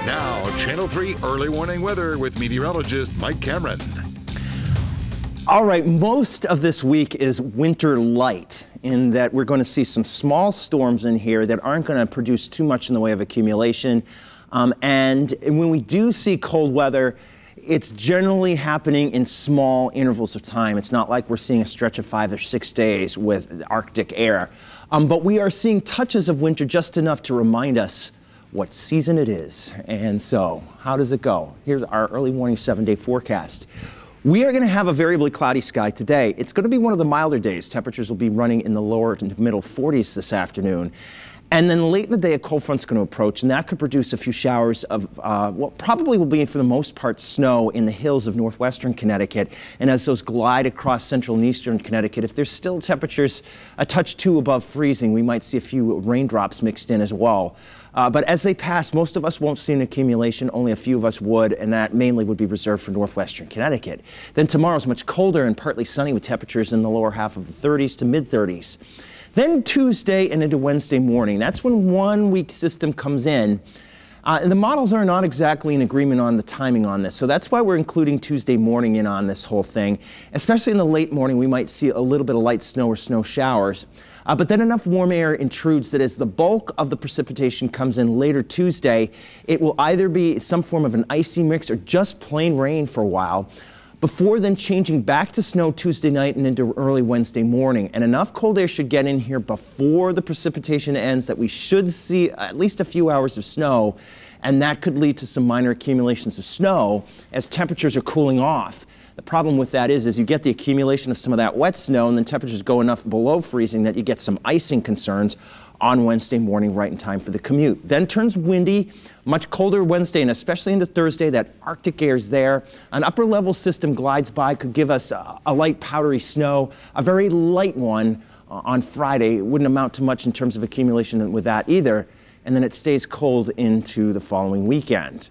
Now, Channel 3 early warning weather with meteorologist Mike Cameron. All right, most of this week is winter light in that we're going to see some small storms in here that aren't going to produce too much in the way of accumulation. And when we do see cold weather, it's generally happening in small intervals of time. It's not like we're seeing a stretch of 5 or 6 days with Arctic air. But we are seeing touches of winter just enough to remind us what season it is. And so, how does it go? Here's our early morning 7-day forecast. We are going to have a variably cloudy sky today. It's going to be one of the milder days. Temperatures will be running in the lower to middle 40s this afternoon. And then late in the day, a cold front's going to approach, and that could produce a few showers of what probably will be, for the most part, snow in the hills of northwestern Connecticut. And as those glide across central and eastern Connecticut, if there's still temperatures a touch too above freezing, we might see a few raindrops mixed in as well. But as they pass, most of us won't see an accumulation. Only a few of us would, and that mainly would be reserved for northwestern Connecticut. Then tomorrow's much colder and partly sunny with temperatures in the lower half of the 30s to mid-30s. Then Tuesday and into Wednesday morning, that's when one weak system comes in. And the models are not exactly in agreement on the timing on this, so that's why we're including Tuesday morning in on this whole thing. Especially in the late morning, we might see a little bit of light snow or snow showers. But then enough warm air intrudes that as the bulk of the precipitation comes in later Tuesday, it will either be some form of an icy mix or just plain rain for a while, before then changing back to snow Tuesday night and into early Wednesday morning. And enough cold air should get in here before the precipitation ends that we should see at least a few hours of snow, and that could lead to some minor accumulations of snow as temperatures are cooling off. The problem with that is you get the accumulation of some of that wet snow, and then temperatures go enough below freezing that you get some icing concerns on Wednesday morning right in time for the commute. Then turns windy, much colder Wednesday, and especially into Thursday. That Arctic air is there. An upper level system glides by, could give us a light powdery snow, a very light one on Friday. It wouldn't amount to much in terms of accumulation with that either. And then it stays cold into the following weekend.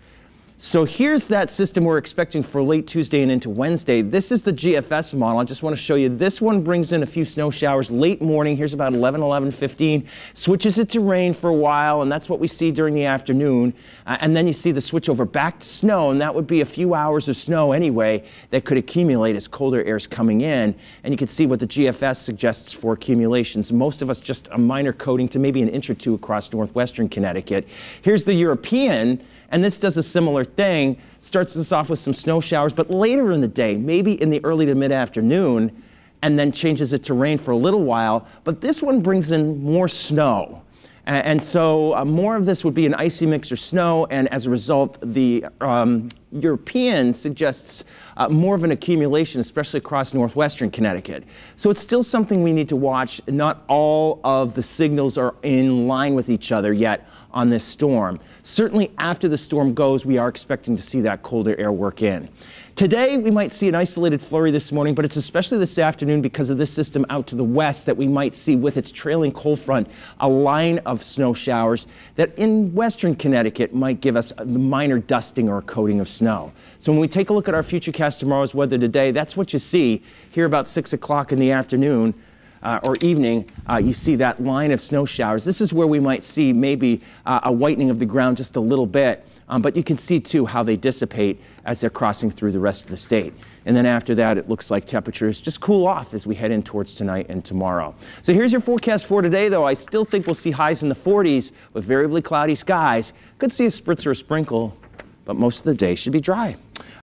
So here's that system we're expecting for late Tuesday and into Wednesday. This is the GFS model. I just want to show you. This one brings in a few snow showers late morning. Here's about 11:15. Switches it to rain for a while, and that's what we see during the afternoon. And then you see the switch over back to snow, and that would be a few hours of snow anyway that could accumulate as colder air is coming in. And you can see what the GFS suggests for accumulations. Most of us just a minor coating to maybe an inch or two across northwestern Connecticut. Here's the European. And this does a similar thing, starts us off with some snow showers, but later in the day, maybe in the early to mid-afternoon, and then changes it to rain for a little while. But this one brings in more snow. And so more of this would be an icy mix or snow, and as a result, the European suggests more of an accumulation, especially across northwestern Connecticut. So it's still something we need to watch. Not all of the signals are in line with each other yet on this storm. Certainly after the storm goes, we are expecting to see that colder air work in. Today, we might see an isolated flurry this morning, but it's especially this afternoon because of this system out to the west that we might see with its trailing cold front a line of snow showers that in western Connecticut might give us a minor dusting or a coating of snow. So when we take a look at our Futurecast tomorrow's weather today, that's what you see here about 6 o'clock in the afternoon. Or evening, you see that line of snow showers. This is where we might see maybe a whitening of the ground just a little bit, but you can see too how they dissipate as they're crossing through the rest of the state. And then after that, it looks like temperatures just cool off as we head in towards tonight and tomorrow. So here's your forecast for today, though. I still think we'll see highs in the 40s with variably cloudy skies. Could see a spritz or a sprinkle, but most of the day should be dry.